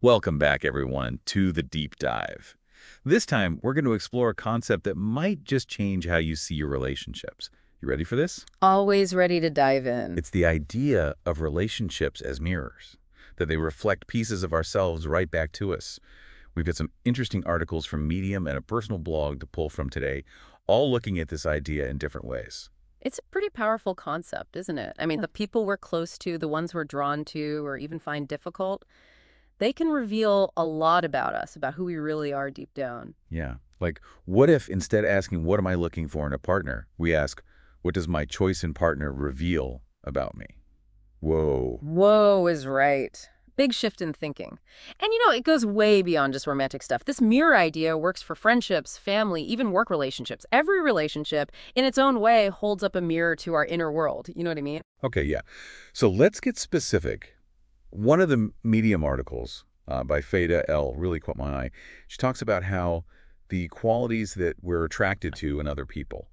Welcome back, everyone, to the deep dive. This time, we're going to explore a concept that might just change how you see your relationships. You ready for this? Always ready to dive in. It's the idea of relationships as mirrors, that they reflect pieces of ourselves right back to us. We've got some interesting articles from Medium and a personal blog to pull from today, all looking at this idea in different ways. It's a pretty powerful concept, isn't it? I mean, the people we're close to, the ones we're drawn to, or even find difficult, they can reveal a lot about us, about who we really are deep down. Yeah. Like, what if instead asking, what am I looking for in a partner, we ask, what does my choice in partner reveal about me? Whoa. Whoa is right. Big shift in thinking. And it goes way beyond just romantic stuff. This mirror idea works for friendships, family, even work relationships. Every relationship, in its own way, holds up a mirror to our inner world. You know what I mean? Okay, yeah. So let's get specific. One of the Medium articles by Fada L really caught my eye. She talks about how the qualities that we're attracted to in other people,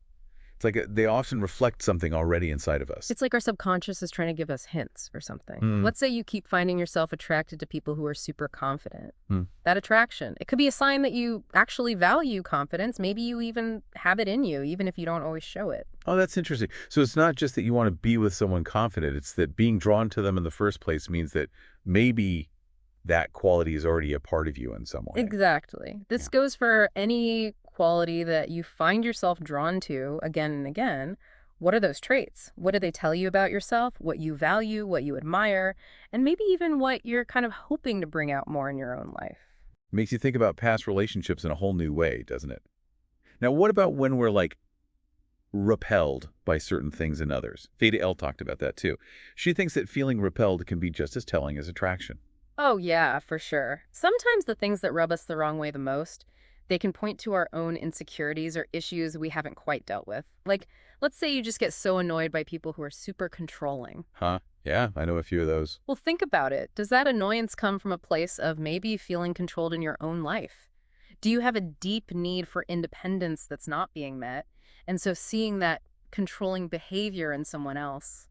it's like they often reflect something already inside of us. It's like our subconscious is trying to give us hints or something. Hmm. Let's say you keep finding yourself attracted to people who are super confident. Hmm. That attraction, it could be a sign that you actually value confidence. Maybe you even have it in you, even if you don't always show it. Oh, that's interesting. So it's not just that you want to be with someone confident, it's that being drawn to them in the first place means that maybe that quality is already a part of you in some way. Exactly. Yeah. This goes for any quality that you find yourself drawn to again and again. What are those traits? What do they tell you about yourself, what you value, what you admire, and maybe even what you're kind of hoping to bring out more in your own life? Makes you think about past relationships in a whole new way, doesn't it? Now, what about when we're like repelled by certain things in others? Theta L talked about that too. She thinks that feeling repelled can be just as telling as attraction. Oh, yeah, for sure. Sometimes the things that rub us the wrong way the most, they can point to our own insecurities or issues we haven't quite dealt with. Like, let's say you just get so annoyed by people who are super controlling. Huh? Yeah, I know a few of those. Well, think about it. Does that annoyance come from a place of maybe feeling controlled in your own life? Do you have a deep need for independence that's not being met? And so seeing that controlling behavior in someone else,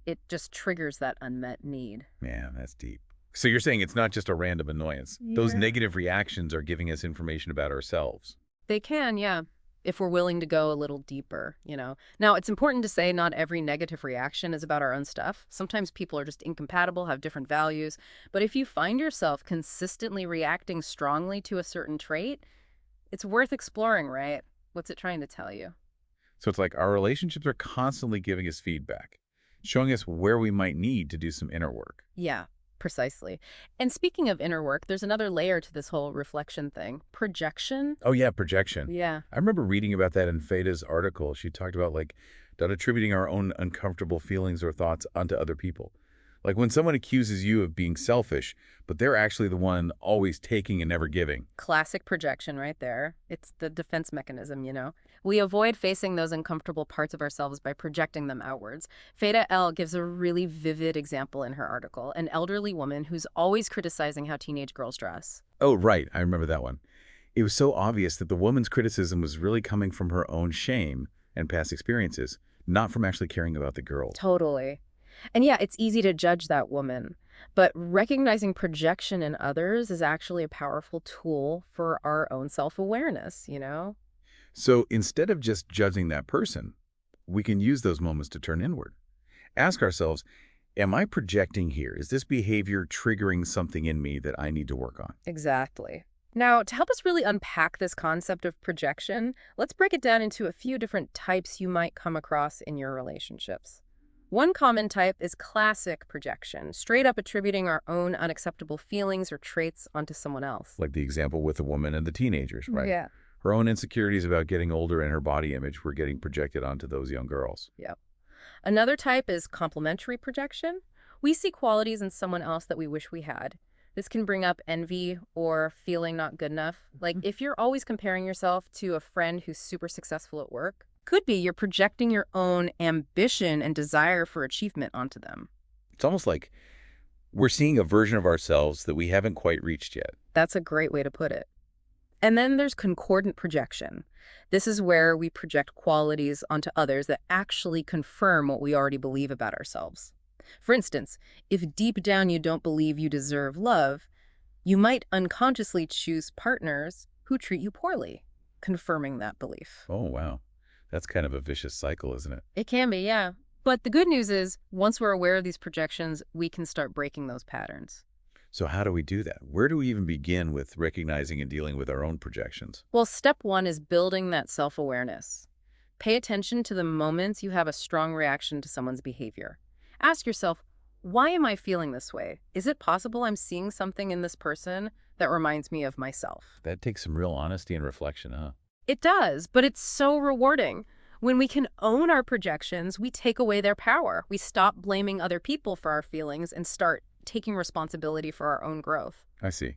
it just triggers that unmet need. Man, that's deep. So you're saying it's not just a random annoyance. Those Yeah. negative reactions are giving us information about ourselves. They can, yeah, if we're willing to go a little deeper. Now, it's important to say not every negative reaction is about our own stuff. Sometimes people are just incompatible, have different values. But if you find yourself consistently reacting strongly to a certain trait, it's worth exploring, right? What's it trying to tell you? So it's like our relationships are constantly giving us feedback, showing us where we might need to do some inner work. Yeah, precisely. And speaking of inner work, there's another layer to this whole reflection thing. Projection. Oh yeah, projection. Yeah. I remember reading about that in Fada's article. She talked about like not attributing our own uncomfortable feelings or thoughts onto other people. Like when someone accuses you of being selfish, but they're actually the one always taking and never giving. Classic projection right there. It's the defense mechanism. We avoid facing those uncomfortable parts of ourselves by projecting them outwards. Feda L gives a really vivid example in her article, an elderly woman who's always criticizing how teenage girls dress. Oh, right. I remember that one. It was so obvious that the woman's criticism was really coming from her own shame and past experiences, not from actually caring about the girls. Totally. And yeah, it's easy to judge that woman, but recognizing projection in others is actually a powerful tool for our own self-awareness. So instead of just judging that person, we can use those moments to turn inward. Ask ourselves, am I projecting here? Is this behavior triggering something in me that I need to work on? Exactly. Now, to help us really unpack this concept of projection, let's break it down into a few different types you might come across in your relationships. One common type is classic projection, straight up attributing our own unacceptable feelings or traits onto someone else. Like the example with the woman and the teenagers, right? Yeah. Her own insecurities about getting older and her body image were getting projected onto those young girls. Yep. Another type is complementary projection. We see qualities in someone else that we wish we had. This can bring up envy or feeling not good enough. Like if you're always comparing yourself to a friend who's super successful at work, could be you're projecting your own ambition and desire for achievement onto them. It's almost like we're seeing a version of ourselves that we haven't quite reached yet. That's a great way to put it. And then there's concordant projection. This is where we project qualities onto others that actually confirm what we already believe about ourselves. For instance, if deep down you don't believe you deserve love, You might unconsciously choose partners who treat you poorly, confirming that belief. Oh, wow. That's kind of a vicious cycle, isn't it? It can be, yeah. But the good news is, once we're aware of these projections, we can start breaking those patterns. So how do we do that? Where do we even begin with recognizing and dealing with our own projections? Well, step one is building that self-awareness. Pay attention to the moments you have a strong reaction to someone's behavior. Ask yourself, why am I feeling this way? Is it possible I'm seeing something in this person that reminds me of myself? That takes some real honesty and reflection, huh? It does, but it's so rewarding. When we can own our projections, we take away their power. We stop blaming other people for our feelings and start taking responsibility for our own growth. I see.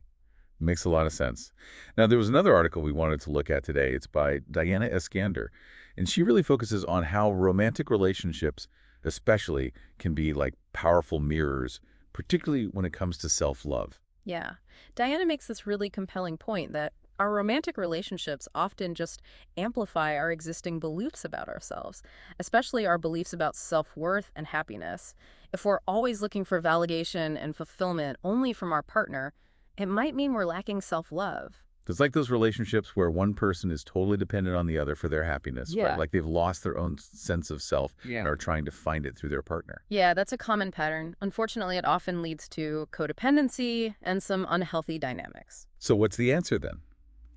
Makes a lot of sense. Now, there was another article we wanted to look at today. It's by Diana Eskander, and she really focuses on how romantic relationships, especially, can be like powerful mirrors, particularly when it comes to self-love. Yeah. Diana makes this really compelling point that our romantic relationships often just amplify our existing beliefs about ourselves, especially our beliefs about self-worth and happiness. If we're always looking for validation and fulfillment only from our partner, it might mean we're lacking self-love. It's like those relationships where one person is totally dependent on the other for their happiness, right? Yeah. Like they've lost their own sense of self Yeah. and are trying to find it through their partner. Yeah, that's a common pattern. Unfortunately, it often leads to codependency and some unhealthy dynamics. So what's the answer then?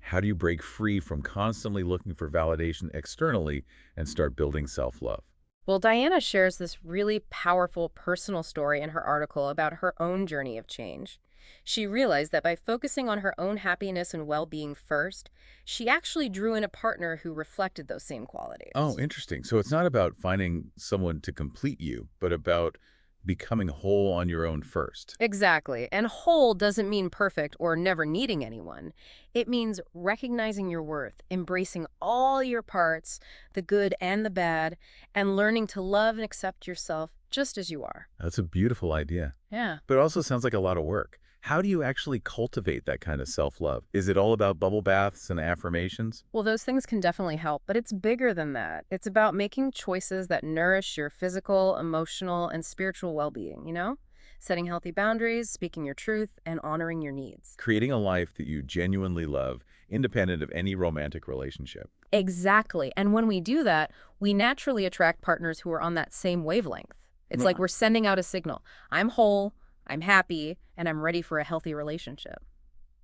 How do you break free from constantly looking for validation externally and start building self-love? Well, Diana shares this really powerful personal story in her article about her own journey of change. She realized that by focusing on her own happiness and well-being first, she actually drew in a partner who reflected those same qualities. Oh, interesting. So it's not about finding someone to complete you, but about becoming whole on your own first. Exactly. And whole doesn't mean perfect or never needing anyone. It means recognizing your worth, embracing all your parts, the good and the bad, and learning to love and accept yourself just as you are. That's a beautiful idea. Yeah. But it also sounds like a lot of work. How do you actually cultivate that kind of self-love? Is it all about bubble baths and affirmations? Well, those things can definitely help, but it's bigger than that. It's about making choices that nourish your physical, emotional, and spiritual well-being, you know? Setting healthy boundaries, speaking your truth, and honoring your needs. Creating a life that you genuinely love, independent of any romantic relationship. Exactly. And when we do that, we naturally attract partners who are on that same wavelength. It's like we're sending out a signal. I'm whole, I'm happy, and I'm ready for a healthy relationship.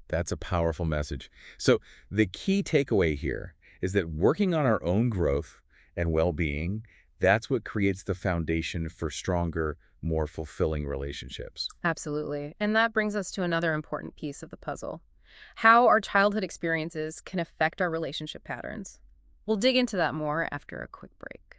That's a powerful message. So the key takeaway here is that working on our own growth and well-being, that's what creates the foundation for stronger, more fulfilling relationships. Absolutely. And that brings us to another important piece of the puzzle. How our childhood experiences can affect our relationship patterns. We'll dig into that more after a quick break.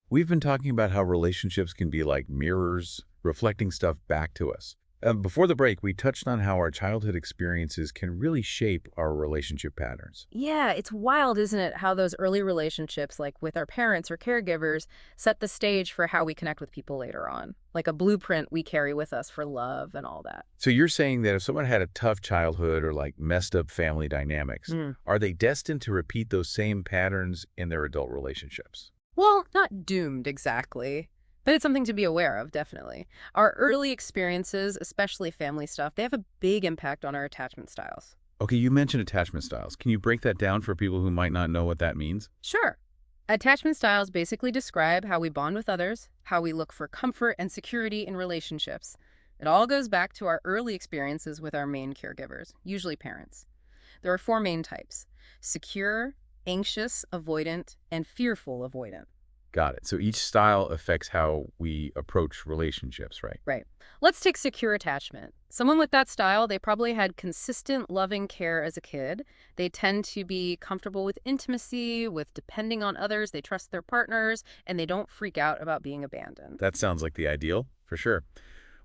We've been talking about how relationships can be like mirrors, reflecting stuff back to us. Before the break, we touched on how our childhood experiences can really shape our relationship patterns. Yeah, it's wild, isn't it, how those early relationships, like with our parents or caregivers, set the stage for how we connect with people later on. Like a blueprint we carry with us for love and all that. So you're saying that if someone had a tough childhood or like messed up family dynamics, are they destined to repeat those same patterns in their adult relationships? Well, not doomed exactly, but it's something to be aware of, definitely. Our early experiences, especially family stuff, they have a big impact on our attachment styles. Okay, you mentioned attachment styles. Can you break that down for people who might not know what that means? Sure. Attachment styles basically describe how we bond with others, how we look for comfort and security in relationships. It all goes back to our early experiences with our main caregivers, usually parents. There are 4 main types: secure, anxious, avoidant, and fearful avoidant. Got it. So each style affects how we approach relationships, right? Right. Let's take secure attachment. Someone with that style, they probably had consistent loving care as a kid. They tend to be comfortable with intimacy, with depending on others. They trust their partners, and they don't freak out about being abandoned. That sounds like the ideal, for sure.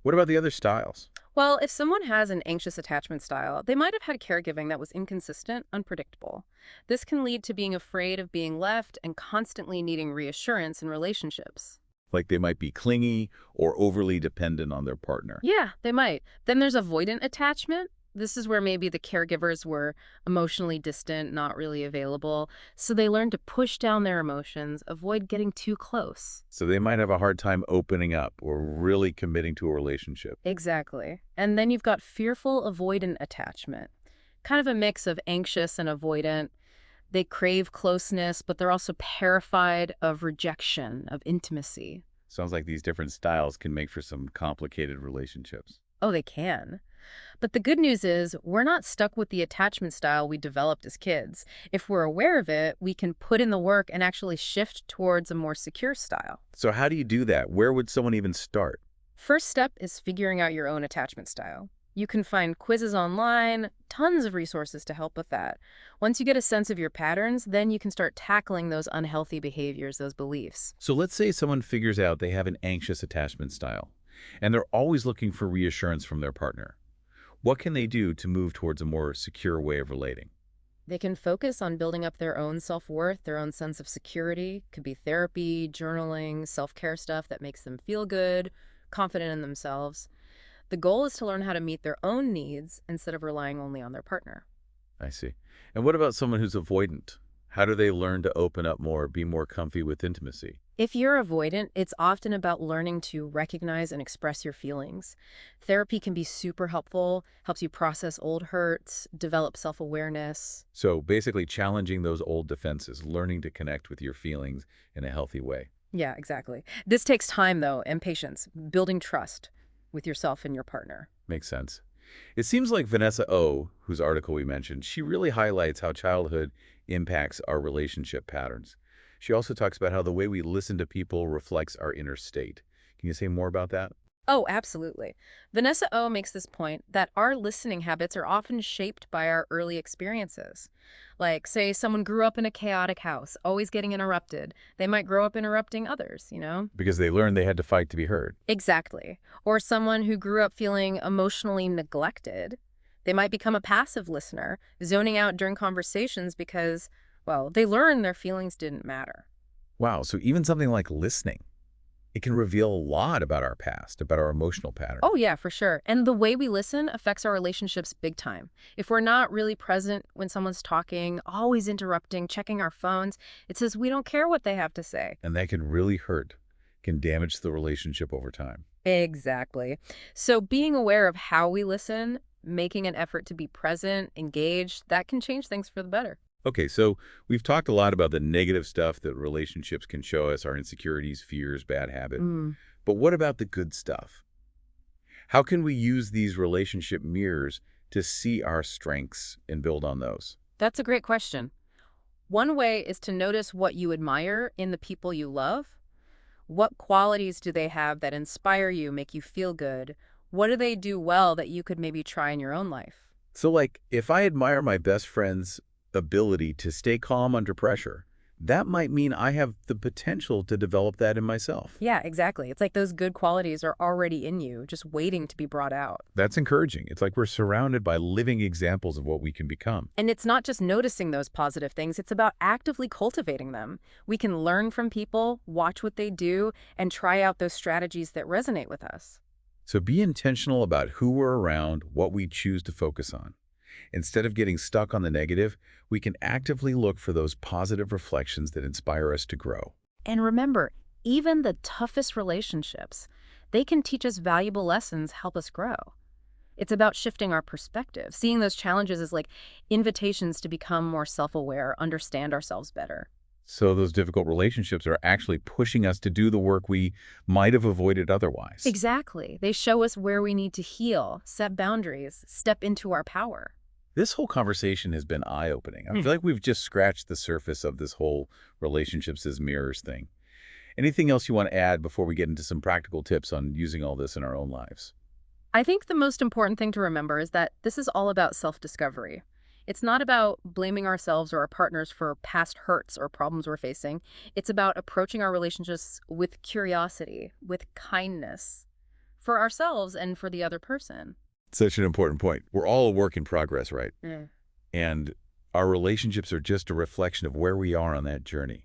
What about the other styles? Well, if someone has an anxious attachment style, they might have had caregiving that was inconsistent, unpredictable. This can lead to being afraid of being left and constantly needing reassurance in relationships. Like they might be clingy or overly dependent on their partner. Yeah, they might. Then there's avoidant attachment. This is where maybe the caregivers were emotionally distant, not really available, so they learned to push down their emotions, avoid getting too close. So they might have a hard time opening up or really committing to a relationship. Exactly. And then you've got fearful avoidant attachment, kind of a mix of anxious and avoidant. They crave closeness, but they're also terrified of rejection, of intimacy. Sounds like these different styles can make for some complicated relationships. Oh, they can. But the good news is we're not stuck with the attachment style we developed as kids. If we're aware of it, we can put in the work and actually shift towards a more secure style. So how do you do that? Where would someone even start? First step is figuring out your own attachment style. You can find quizzes online, tons of resources to help with that. Once you get a sense of your patterns, then you can start tackling those unhealthy behaviors, those beliefs. So let's say someone figures out they have an anxious attachment style, and they're always looking for reassurance from their partner. What can they do to move towards a more secure way of relating? They can focus on building up their own self-worth, their own sense of security. Could be therapy, journaling, self-care stuff that makes them feel good, confident in themselves. The goal is to learn how to meet their own needs instead of relying only on their partner. I see. And what about someone who's avoidant? How do they learn to open up more, be more comfy with intimacy? If you're avoidant, it's often about learning to recognize and express your feelings. Therapy can be super helpful, helps you process old hurts, develop self-awareness. So basically challenging those old defenses, learning to connect with your feelings in a healthy way. Yeah, exactly. This takes time, though, and patience, building trust with yourself and your partner. Makes sense. It seems like Vanessa O, whose article we mentioned, she really highlights how childhood impacts our relationship patterns. She also talks about how the way we listen to people reflects our inner state. Can you say more about that? Oh, absolutely. Vanessa O makes this point that our listening habits are often shaped by our early experiences. Like, say, someone grew up in a chaotic house, always getting interrupted. They might grow up interrupting others. Because they learned they had to fight to be heard. Exactly. Or someone who grew up feeling emotionally neglected. They might become a passive listener, zoning out during conversations because, well, they learned their feelings didn't matter. Wow, so even something like listening, it can reveal a lot about our past, about our emotional pattern. Oh, yeah, for sure. And the way we listen affects our relationships big time. If we're not really present when someone's talking, always interrupting, checking our phones, it says we don't care what they have to say. And that can really hurt, can damage the relationship over time. Exactly. So being aware of how we listen, making an effort to be present, engaged, that can change things for the better. Okay, so we've talked a lot about the negative stuff that relationships can show us, our insecurities, fears, bad habits. Mm. But what about the good stuff? How can we use these relationship mirrors to see our strengths and build on those? That's a great question. One way is to notice what you admire in the people you love. What qualities do they have that inspire you, make you feel good? What do they do well that you could maybe try in your own life? So like, if I admire my best friend's ability to stay calm under pressure, that might mean I have the potential to develop that in myself. Yeah, exactly. It's like those good qualities are already in you, just waiting to be brought out. That's encouraging. It's like we're surrounded by living examples of what we can become. And it's not just noticing those positive things, it's about actively cultivating them. We can learn from people, watch what they do, and try out those strategies that resonate with us. So be intentional about who we're around, what we choose to focus on. Instead of getting stuck on the negative, we can actively look for those positive reflections that inspire us to grow. And remember, even the toughest relationships, they can teach us valuable lessons, help us grow. It's about shifting our perspective, seeing those challenges as like invitations to become more self-aware, understand ourselves better. So those difficult relationships are actually pushing us to do the work we might have avoided otherwise. Exactly. They show us where we need to heal, set boundaries, step into our power. This whole conversation has been eye-opening. I feel like we've just scratched the surface of this whole relationships as mirrors thing. Anything else you want to add before we get into some practical tips on using all this in our own lives? I think the most important thing to remember is that this is all about self-discovery. It's not about blaming ourselves or our partners for past hurts or problems we're facing. It's about approaching our relationships with curiosity, with kindness, for ourselves and for the other person. Such an important point. We're all a work in progress, right? Mm. And our relationships are just a reflection of where we are on that journey.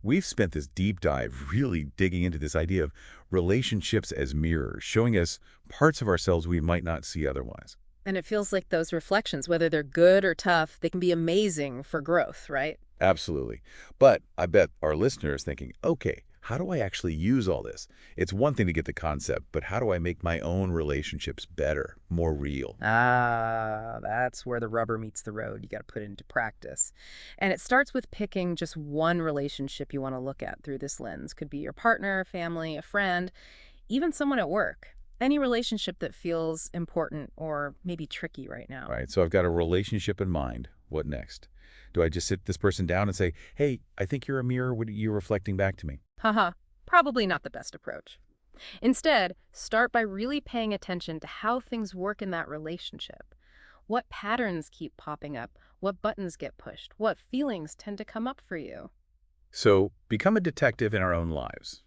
We've spent this deep dive really digging into this idea of relationships as mirrors, showing us parts of ourselves we might not see otherwise. And it feels like those reflections, whether they're good or tough, they can be amazing for growth, right? Absolutely. But I bet our listeners thinking, okay, how do I actually use all this? It's one thing to get the concept, but how do I make my own relationships better, more real? Ah, that's where the rubber meets the road. You got to put it into practice. And it starts with picking just one relationship you want to look at through this lens. Could be your partner, family, a friend, even someone at work. Any relationship that feels important or maybe tricky right All now. right, so I've got a relationship in mind. What next? Do I just sit this person down and say, hey, I think you're a mirror. What are you reflecting back to me? Haha, probably not the best approach. Instead, start by really paying attention to how things work in that relationship. What patterns keep popping up? What buttons get pushed? What feelings tend to come up for you? So become a detective in our own lives.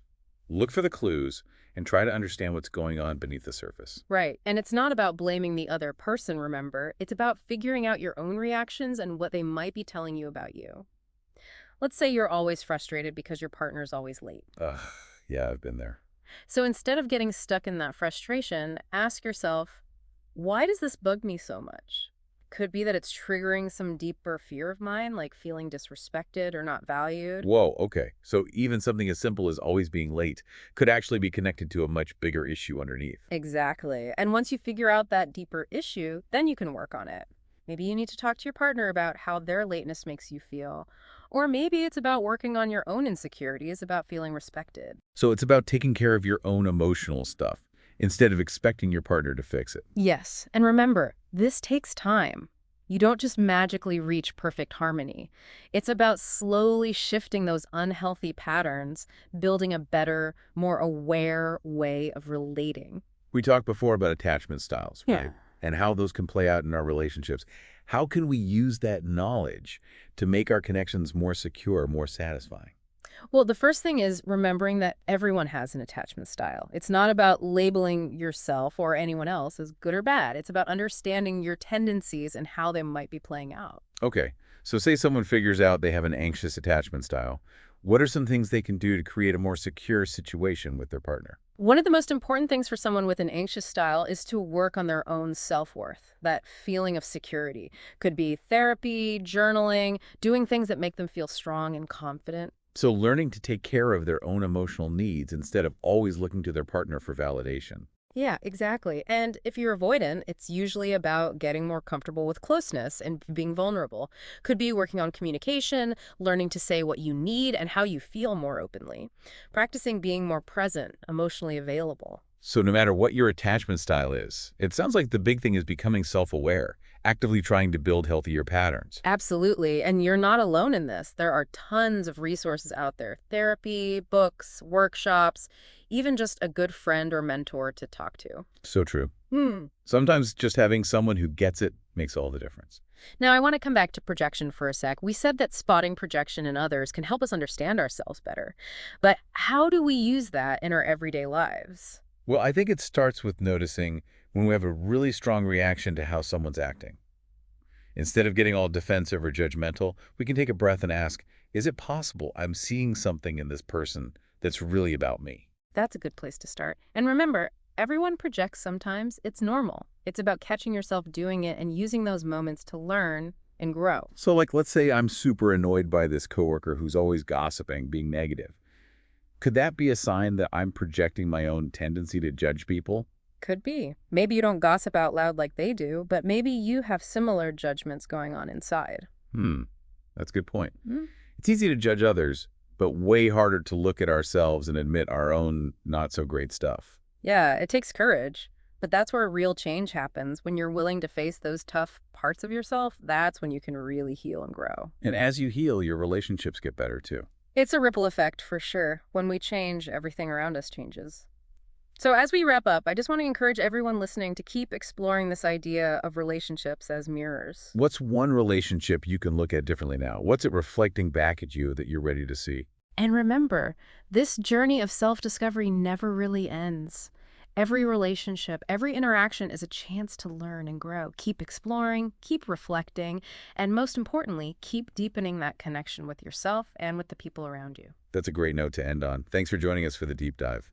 Look for the clues and try to understand what's going on beneath the surface. Right. And it's not about blaming the other person, remember? It's about figuring out your own reactions and what they might be telling you about you. Let's say you're always frustrated because your partner's always late. Ugh, yeah, I've been there. So instead of getting stuck in that frustration, ask yourself, why does this bug me so much? Could be that it's triggering some deeper fear of mine, like feeling disrespected or not valued. Whoa, okay. So even something as simple as always being late could actually be connected to a much bigger issue underneath. Exactly. And once you figure out that deeper issue, then you can work on it. Maybe you need to talk to your partner about how their lateness makes you feel. Or maybe it's about working on your own insecurities, about feeling respected. So it's about taking care of your own emotional stuff instead of expecting your partner to fix it. Yes, and remember, this takes time. You don't just magically reach perfect harmony. It's about slowly shifting those unhealthy patterns, building a better, more aware way of relating. We talked before about attachment styles, Yeah. right? And how those can play out in our relationships. How can we use that knowledge to make our connections more secure, more satisfying? Well, the first thing is remembering that everyone has an attachment style. It's not about labeling yourself or anyone else as good or bad. It's about understanding your tendencies and how they might be playing out. Okay, so say someone figures out they have an anxious attachment style. What are some things they can do to create a more secure situation with their partner? One of the most important things for someone with an anxious style is to work on their own self-worth, that feeling of security. Could be therapy, journaling, doing things that make them feel strong and confident. So learning to take care of their own emotional needs instead of always looking to their partner for validation. Yeah, exactly. And if you're avoidant, it's usually about getting more comfortable with closeness and being vulnerable. Could be working on communication, learning to say what you need and how you feel more openly. Practicing being more present, emotionally available. So no matter what your attachment style is, it sounds like the big thing is becoming self-aware, actively trying to build healthier patterns. Absolutely. And you're not alone in this. There are tons of resources out there. Therapy, books, workshops, even just a good friend or mentor to talk to. So true. Hmm. Sometimes just having someone who gets it makes all the difference. Now, I want to come back to projection for a sec. We said that spotting projection in others can help us understand ourselves better. But how do we use that in our everyday lives? Well, I think it starts with noticing when we have a really strong reaction to how someone's acting. Instead of getting all defensive or judgmental, we can take a breath and ask, is it possible I'm seeing something in this person that's really about me? That's a good place to start. And remember, everyone projects sometimes. It's normal. It's about catching yourself doing it and using those moments to learn and grow. So like, let's say I'm super annoyed by this coworker who's always gossiping, being negative. Could that be a sign that I'm projecting my own tendency to judge people? Could be. Maybe you don't gossip out loud like they do, but maybe you have similar judgments going on inside. That's a good point. Hmm? It's easy to judge others, but way harder to look at ourselves and admit our own not-so-great stuff. Yeah, it takes courage. But that's where real change happens. When you're willing to face those tough parts of yourself, that's when you can really heal and grow. And as you heal, your relationships get better too. It's a ripple effect for sure. When we change, everything around us changes. So as we wrap up, I just want to encourage everyone listening to keep exploring this idea of relationships as mirrors. What's one relationship you can look at differently now? What's it reflecting back at you that you're ready to see? And remember, this journey of self-discovery never really ends. Every relationship, every interaction is a chance to learn and grow. Keep exploring, keep reflecting, and most importantly, keep deepening that connection with yourself and with the people around you. That's a great note to end on. Thanks for joining us for the deep dive.